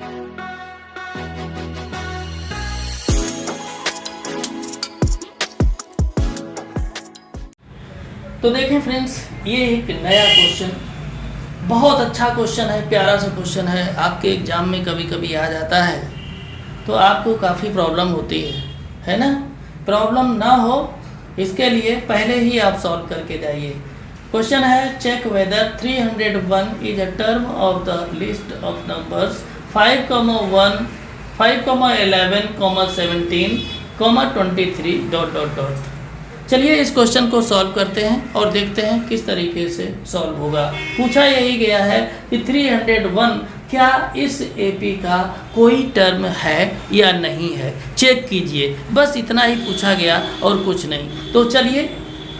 तो देखें फ्रेंड्स, ये एक नया क्वेश्चन, बहुत अच्छा क्वेश्चन है, प्यारा सा क्वेश्चन है, आपके एग्ज़ाम में कभी कभी आ जाता है तो आपको काफ़ी प्रॉब्लम होती है ना। प्रॉब्लम ना हो इसके लिए पहले ही आप सॉल्व करके जाइए। क्वेश्चन है, check whether 301 is a term of the list of numbers 5,1, 5,11, 17, 23 ... चलिए इस क्वेश्चन को सॉल्व करते हैं और देखते हैं किस तरीके से सॉल्व होगा। पूछा यही गया है कि 301 क्या इस एपी का कोई टर्म है या नहीं है, चेक कीजिए। बस इतना ही पूछा गया और कुछ नहीं। तो चलिए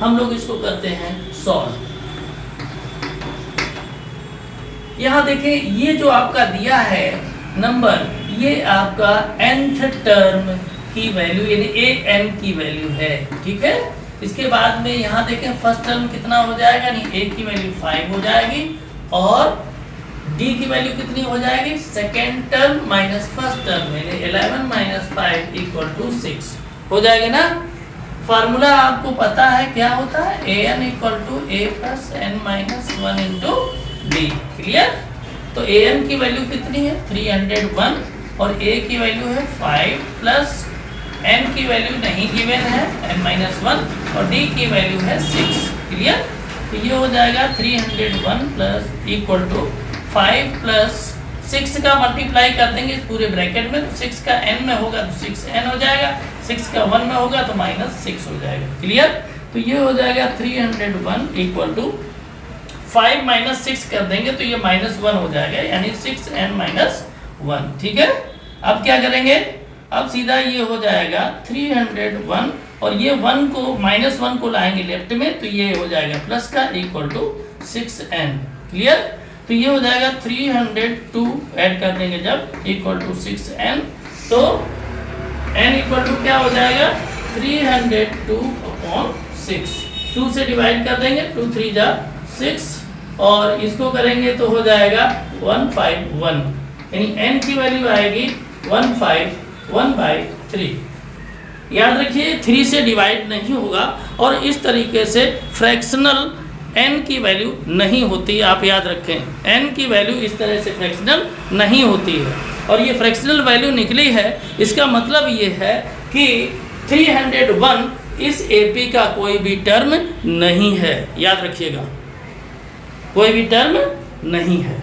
हम लोग इसको करते हैं सॉल्व। यहाँ देखें, ये जो आपका दिया है नंबर, ये आपका nth टर्म की वैल्यू यानी an की वैल्यू है, ठीक है। इसके बाद में यहाँ देखें फर्स्ट टर्म कितना हो जाएगा, नहीं a की वैल्यू 5 हो जाएगी और d की वैल्यू कितनी हो जाएगी, second term minus first term यानी 11 - 5 = 6 हो जाएगी ना। फार्मूला आपको पता है क्या होता है, an = a + n - 1 × d। Clear. तो an की वैल्यू कितनी है 301 और a की वैल्यू है 5 प्लस n की वैल्यू नहीं गिवन है n-1 और d की वैल्यू है 6। क्लियर। तो ये हो जाएगा 301 प्लस इक्वल टू 5 प्लस 6 का मल्टीप्लाई कर देंगे इस पूरे ब्रैकेट में, तो 6 का n में होगा तो 6n हो जाएगा, 6 का 1 में होगा तो -6 हो जाएगा। क्लियर। तो ये हो जाएगा 301 इक्वल टू 5 - 6 कर देंगे तो ये -1 हो जाएगा यानी 6n - 1। ठीक है। अब क्या करेंगे, अब सीधा ये हो जाएगा 301 और ये 1 को -1 को लाएंगे लेफ्ट में तो ये हो जाएगा प्लस का इक्वल टू 6n। क्लियर। तो ये हो जाएगा 302 ऐड कर देंगे जब इक्वल टू 6n तो n इक्वल टू क्या हो जाएगा 302/6। 2 से डिवाइड कर देंगे, 2 3 जा 6 और इसको करेंगे तो हो जाएगा 151 यानी n की वैल्यू आएगी 151/3। याद रखिए 3 से डिवाइड नहीं होगा और इस तरीके से फ्रैक्शनल n की वैल्यू नहीं होती, आप याद रखें n की वैल्यू इस तरह से फ्रैक्शनल नहीं होती है और ये फ्रैक्शनल वैल्यू निकली है। इसका मतलब ये है कि 301 इस एपी का कोई भी टर्म नहीं है, याद रखिएगा कोई भी टर्म नहीं है।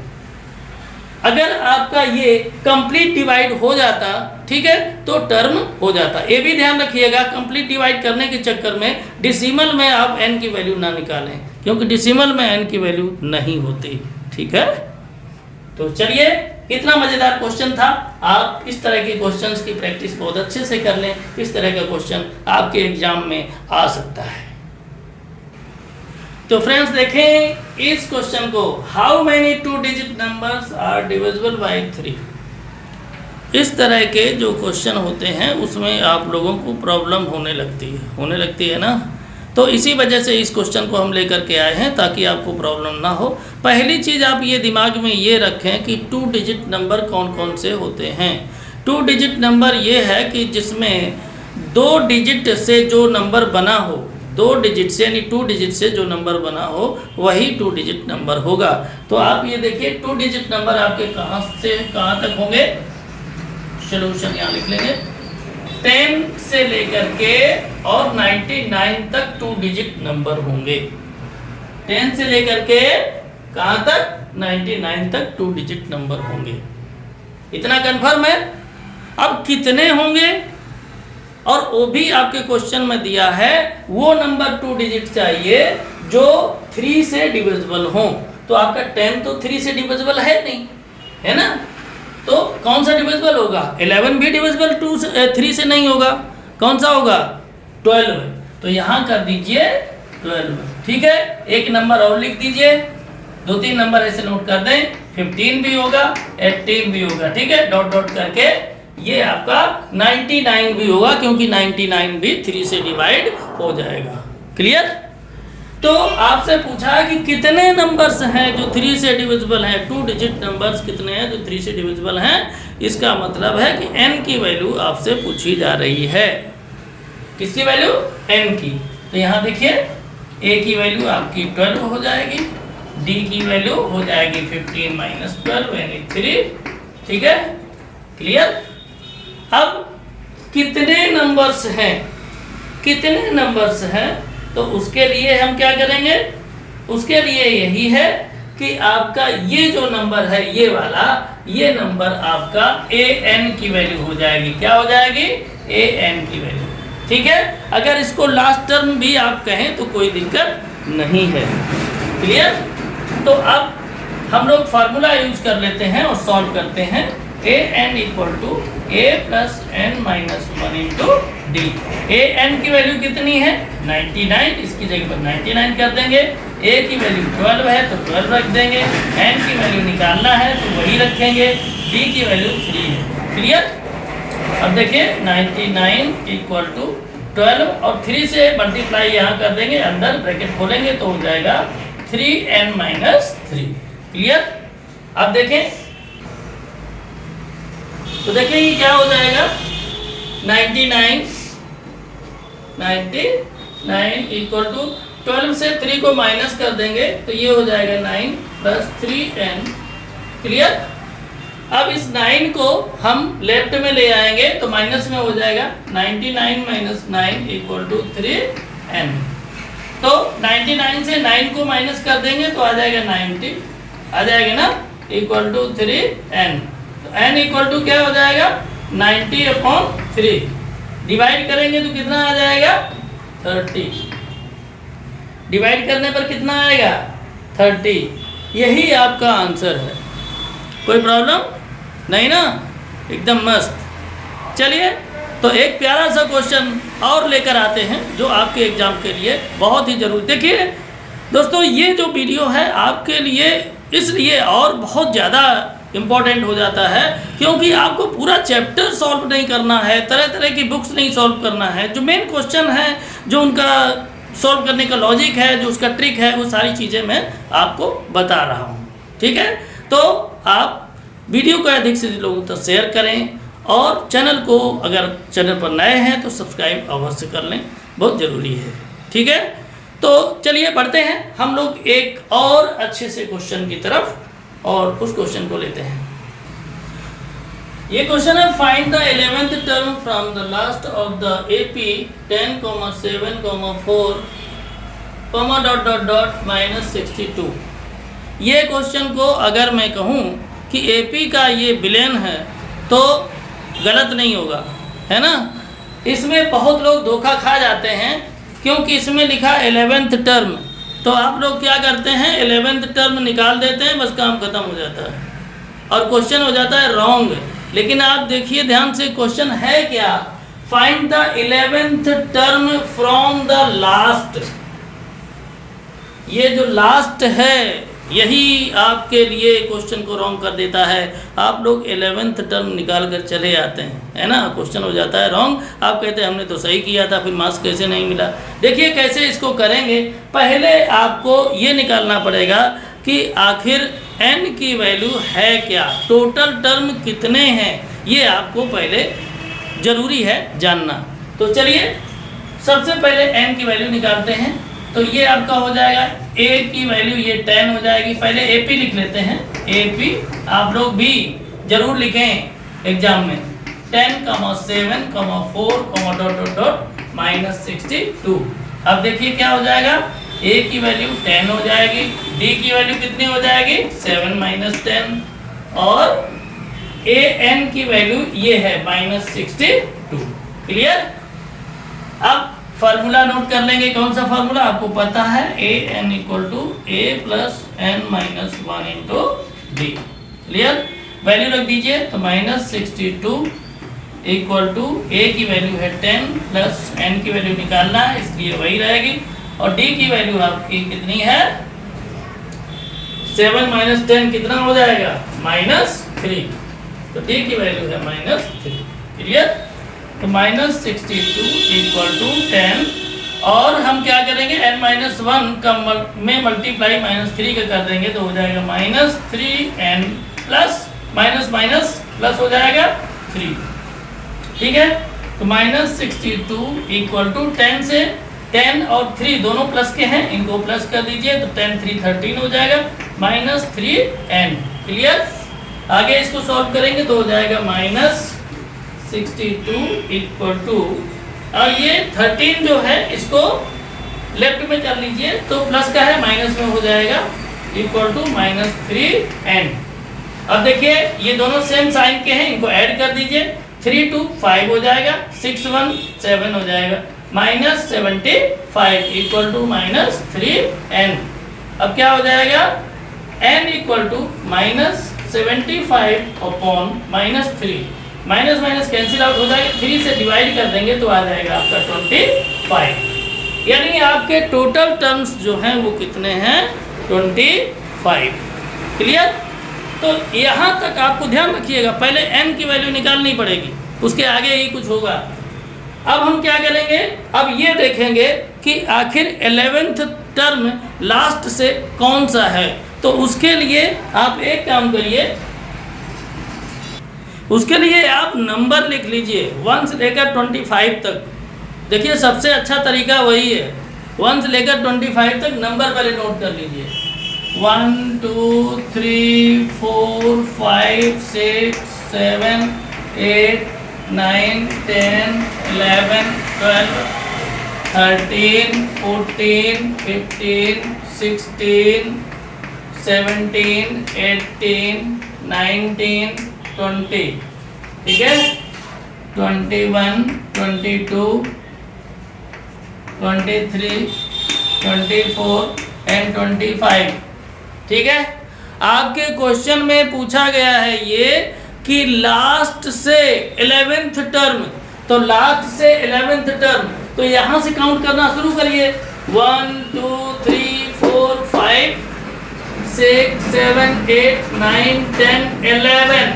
अगर आपका ये कंप्लीट डिवाइड हो जाता, ठीक है, तो टर्म हो जाता। ये भी ध्यान रखिएगा कंप्लीट डिवाइड करने के चक्कर में डिसिमल में आप n की वैल्यू ना निकालें क्योंकि डिसिमल में n की वैल्यू नहीं होती। ठीक है। तो चलिए, कितना मज़ेदार क्वेश्चन था। आप इस तरह के क्वेश्चंस की प्रैक्टिस बहुत अच्छे से कर लें, इस तरह का क्वेश्चन आपके एग्जाम में आ सकता है। तो फ्रेंड्स देखें इस क्वेश्चन को, how many 2 digit numbers are divisible by 3। इस तरह के जो क्वेश्चन होते हैं उसमें आप लोगों को प्रॉब्लम होने लगती है ना। तो इसी वजह से इस क्वेश्चन को हम लेकर के आए हैं ताकि आपको प्रॉब्लम ना हो। पहली चीज़ आप ये दिमाग में ये रखें कि 2 डिजिट नंबर कौन कौन से होते हैं। 2 डिजिट नंबर ये है कि जिसमें 2 डिजिट से जो नंबर बना हो, 2 डिजिट से यानी 2 डिजिट से जो नंबर बना हो वही 2 डिजिट नंबर होगा। तो आप ये देखिए 2 डिजिट नंबर आपके कहाँ से कहाँ तक होंगे, सोल्यूशन यहाँ लिख लेंगे। 10 से लेकर के और 99 तक 2 डिजिट नंबर होंगे। 10 से लेकर के कहाँ तक, 99 तक 2 डिजिट नंबर होंगे। इतना कंफर्म है। अब कितने होंगे और वो भी आपके क्वेश्चन में दिया है, वो नंबर 2 डिजिट चाहिए जो 3 से डिविजिबल हो। तो आपका 10 तो 3 से डिविजिबल है नहीं, है ना। तो कौन सा डिविजिबल होगा, 11 भी डिविजिबल 3 से नहीं होगा। कौन सा होगा, 12। तो यहाँ कर दीजिए 12। ठीक है। एक नंबर और लिख दीजिए, 2-3 नंबर ऐसे नोट कर दें, 15 भी होगा, 18 भी होगा। ठीक है। डॉट डॉट करके ये आपका 99 भी होगा क्योंकि 99 भी 3 से डिवाइड हो जाएगा। क्लियर। तो आपसे पूछा कि कितने नंबर्स हैं जो 3 से डिविजिबल हैं, 2 डिजिट नंबर्स कितने हैं जो 3 से डिविजिबल हैं। इसका मतलब है कि n की वैल्यू आपसे पूछी जा रही है। किसकी वैल्यू? n की। तो यहाँ देखिए a की वैल्यू आपकी 12 हो जाएगी, d की वैल्यू हो जाएगी 15 - 12 यानी 3। ठीक है, क्लियर। अब कितने नंबर्स हैं, कितने नंबर्स हैं, तो उसके लिए हम क्या करेंगे? उसके लिए यही है कि आपका ये जो नंबर है ये वाला, ये नंबर आपका an की वैल्यू हो जाएगी। क्या हो जाएगी? an की वैल्यू। ठीक है, अगर इसको लास्ट टर्म भी आप कहें तो कोई दिक्कत नहीं है। क्लियर। तो अब हम लोग फार्मूला यूज कर लेते हैं और सॉल्व करते हैं। an = a + n - 1 × d। an की वैल्यू कितनी है? 99। इसकी जगह पर 99 कर देंगे। a की वैल्यू 12 है तो 12 रख देंगे। n की वैल्यू निकालना है तो वही रखेंगे। d की वैल्यू 3 है। क्लियर। अब देखिए 99 = 12 और 3 से मल्टीप्लाई यहाँ कर देंगे, अंदर ब्रैकेट खोलेंगे तो हो जाएगा 3n - 3। क्लियर। अब देखें तो देखिए ये क्या हो जाएगा? 99 = 12 से 3 को माइनस कर देंगे तो ये हो जाएगा 9 + 3n। क्लियर। अब इस 9 को हम लेफ्ट में ले आएंगे तो माइनस में हो जाएगा 99 - 9 = 3n। तो 99 से 9 को माइनस कर देंगे तो आ जाएगा 90, आ जाएगा ना, = 3n। तो n = क्या हो जाएगा? 90/3। डिवाइड करेंगे तो कितना आ जाएगा? 30। डिवाइड करने पर कितना आएगा? 30। यही आपका आंसर है। कोई प्रॉब्लम नहीं ना? एकदम मस्त। चलिए तो एक प्यारा सा क्वेश्चन और लेकर आते हैं जो आपके एग्जाम के लिए बहुत ही जरूरी। देखिए दोस्तों, ये जो वीडियो है आपके लिए इसलिए और बहुत ज़्यादा इम्पॉर्टेंट हो जाता है क्योंकि आपको पूरा चैप्टर सॉल्व नहीं करना है, तरह तरह की बुक्स नहीं सॉल्व करना है। जो मेन क्वेश्चन है, जो उनका सॉल्व करने का लॉजिक है, जो उसका ट्रिक है, वो सारी चीज़ें मैं आपको बता रहा हूँ। ठीक है, तो आप वीडियो को अधिक से अधिक लोगों तक शेयर करें और चैनल को, अगर चैनल पर नए हैं तो सब्सक्राइब अवश्य कर लें, बहुत ज़रूरी है। ठीक है, तो चलिए बढ़ते हैं हम लोग एक और अच्छे से क्वेश्चन की तरफ और उस क्वेश्चन को लेते हैं। ये क्वेश्चन है, find the 11th term from the last of the AP 10, 7, 4, -62। ये क्वेश्चन को अगर मैं कहूँ कि AP का ये बिलियन है तो गलत नहीं होगा, है ना। इसमें बहुत लोग धोखा खा जाते हैं क्योंकि इसमें लिखा 11th टर्म, तो आप लोग क्या करते हैं 11th टर्म निकाल देते हैं, बस काम खत्म हो जाता है और क्वेश्चन हो जाता है रॉन्ग। लेकिन आप देखिए ध्यान से, क्वेश्चन है क्या? Find the 11th term from the last. ये जो लास्ट है यही आपके लिए क्वेश्चन को रॉन्ग कर देता है। आप लोग 11th टर्म निकाल कर चले आते हैं, है ना, क्वेश्चन हो जाता है रॉन्ग। आप कहते हैं हमने तो सही किया था, फिर मार्क्स कैसे नहीं मिला। देखिए कैसे इसको करेंगे, पहले आपको ये निकालना पड़ेगा कि आखिर n की वैल्यू है क्या, टोटल टर्म कितने हैं, ये आपको पहले ज़रूरी है जानना। तो चलिए सबसे पहले n की वैल्यू निकालते हैं। तो ये आपका हो जाएगा a की वैल्यू ये 10 हो जाएगी। पहले AP लिख लेते हैं, AP आप लोग भी ज़रूर लिखें एग्जाम में, 10, 7, 4, -62। अब देखिए क्या हो जाएगा, a की वैल्यू 10 हो जाएगी, d की वैल्यू कितनी हो जाएगी 7 - 10 और an की वैल्यू ये है -62। क्लियर। अब फार्मूला नोट कर लेंगे, कौन सा फार्मूला आपको पता है, an = a + n - 1 × d। Clear. Value रख दीजिए तो -62 = a की वैल्यू है 10 प्लस n की वैल्यू निकालना है इसलिए वही रहेगी और d की वैल्यू आपकी कितनी है 7 - 10 कितना हो जाएगा -3। तो d की वैल्यू है -3। क्लियर। तो -62 = 10 और हम क्या करेंगे n-1 का में मल्टीप्लाई -3 का कर देंगे तो हो जाएगा -3n plus minus minus plus हो जाएगा 3। ठीक है, तो -62 इक्वल टू 10 से 10 और 3 दोनों प्लस के हैं, इनको प्लस कर दीजिए तो 10 3 13 हो जाएगा -3n। क्लियर। आगे इसको सॉल्व करेंगे तो हो जाएगा -62 इक्वल टू, और ये 13 जो है इसको लेफ्ट में कर लीजिए तो प्लस का है माइनस में हो जाएगा इक्वल टू -3n। अब देखिए ये दोनों सेम साइन के हैं, इनको ऐड कर दीजिए 3 2 5 हो जाएगा 6 1 7 हो जाएगा -75 इक्वल टू -3n। अब क्या हो जाएगा n equal to -75 upon -3, minus minus cancel out हो जाएगा, 3 से डिवाइड कर देंगे तो आ जाएगा आपका 25। यानी आपके टोटल टर्म्स जो हैं वो कितने हैं 25। क्लियर। तो यहाँ तक आपको ध्यान रखिएगा, पहले n की वैल्यू निकालनी पड़ेगी, उसके आगे ही कुछ होगा। अब हम क्या करेंगे, अब ये देखेंगे कि आखिर 11th टर्म लास्ट से कौन सा है। तो उसके लिए आप एक काम करिए, उसके लिए आप नंबर लिख लीजिए 1 से लेकर 25 तक। देखिए सबसे अच्छा तरीका वही है, 1 से लेकर 25 तक नंबर पहले नोट कर लीजिए। 1 2 3 4 5 6 7 8 9 10 11 12 13 14 15 16 17 18 19 20। ठीक है, 21 22 23 24 एंड 25। ठीक है, आपके क्वेश्चन में पूछा गया है ये कि लास्ट से 11th टर्म, तो लास्ट से 11th टर्म, तो यहाँ से काउंट करना शुरू करिए 1 2 3 4 5 6 7 8 9 10 11।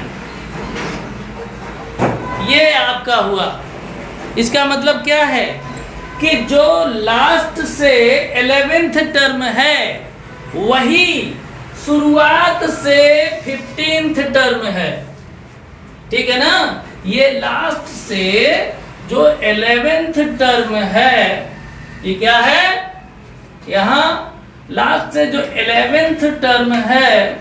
ये आपका हुआ। इसका मतलब क्या है कि जो लास्ट से 11th टर्म है वही शुरुआत से 15th टर्म है। ठीक है ना, ये लास्ट से जो 11th टर्म है ये क्या है, यहाँ लास्ट से जो 11th टर्म है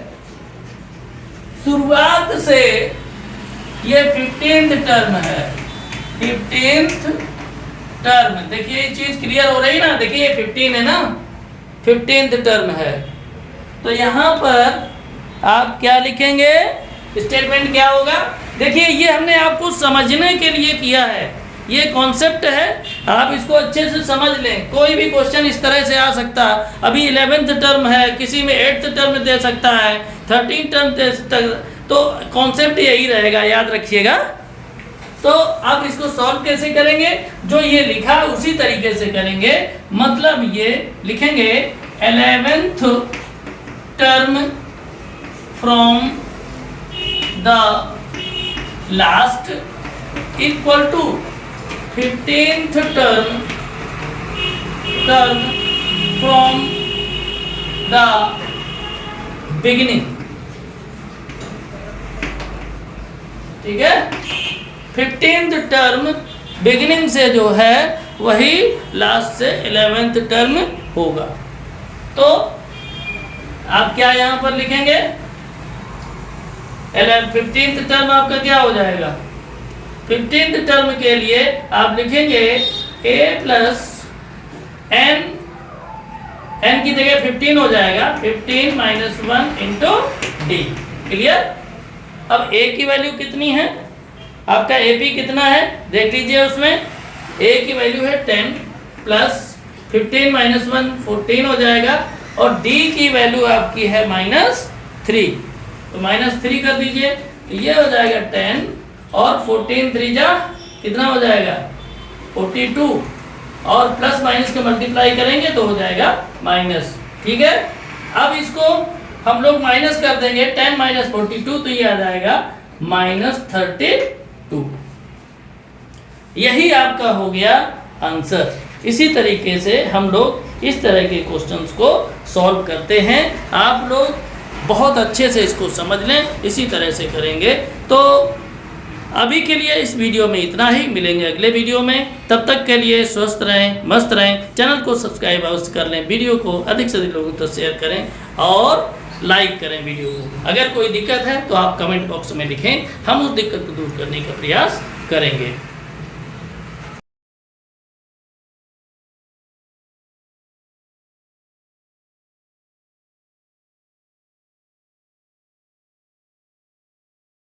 शुरुआत से ये 15th टर्म है। 15th टर्म, देखिए ये चीज क्लियर हो रही ना, देखिए ये 15 है ना, 15th टर्म है। तो यहाँ पर आप क्या लिखेंगे, स्टेटमेंट क्या होगा। देखिए ये हमने आपको समझने के लिए किया है, ये कॉन्सेप्ट है, आप इसको अच्छे से समझ लें। कोई भी क्वेश्चन इस तरह से आ सकता है, अभी 11th टर्म है, किसी में 8th टर्म दे सकता है, 13th टर्म दे सकता है, तो कॉन्सेप्ट यही रहेगा, याद रखिएगा। तो आप इसको सॉल्व कैसे करेंगे, जो ये लिखा उसी तरीके से करेंगे। मतलब ये लिखेंगे 11th term from the last equal to 15th term from the beginning. ठीक है, 15th टर्म बिगिनिंग से जो है वही लास्ट से 11th टर्म होगा। तो आप क्या यहाँ पर लिखेंगे, 15th टर्म आपका क्या हो जाएगा, 15th टर्म के लिए आप लिखेंगे a प्लस n, n की जगह 15 हो जाएगा, 15 माइनस 1 इंटू डी। क्लियर। अब a की वैल्यू कितनी है, आपका AP कितना है देख लीजिए, उसमें a की वैल्यू है 10 प्लस 15 माइनस 1 14 हो जाएगा, और d की वैल्यू आपकी है -3, तो -3 कर दीजिए, तो ये हो जाएगा 10 और 14 3 जा कितना हो जाएगा 42, और प्लस माइनस के मल्टीप्लाई करेंगे तो हो जाएगा माइनस। ठीक है, अब इसको हम लोग माइनस कर देंगे, 10 माइनस 42, तो ये आ जाएगा -32। यही आपका हो गया आंसर। इसी तरीके से हम लोग इस तरह के क्वेश्चंस को सॉल्व करते हैं। आप लोग बहुत अच्छे से इसको समझ लें, इसी तरह से करेंगे। तो अभी के लिए इस वीडियो में इतना ही, मिलेंगे अगले वीडियो में। तब तक के लिए स्वस्थ रहें, मस्त रहें। चैनल को सब्सक्राइब अवश्य कर लें, वीडियो को अधिक से अधिक लोगों तक शेयर करें और लाइक करें वीडियो को। अगर कोई दिक्कत है तो आप कमेंट बॉक्स में लिखें, हम उस दिक्कत को दूर करने का प्रयास करेंगे।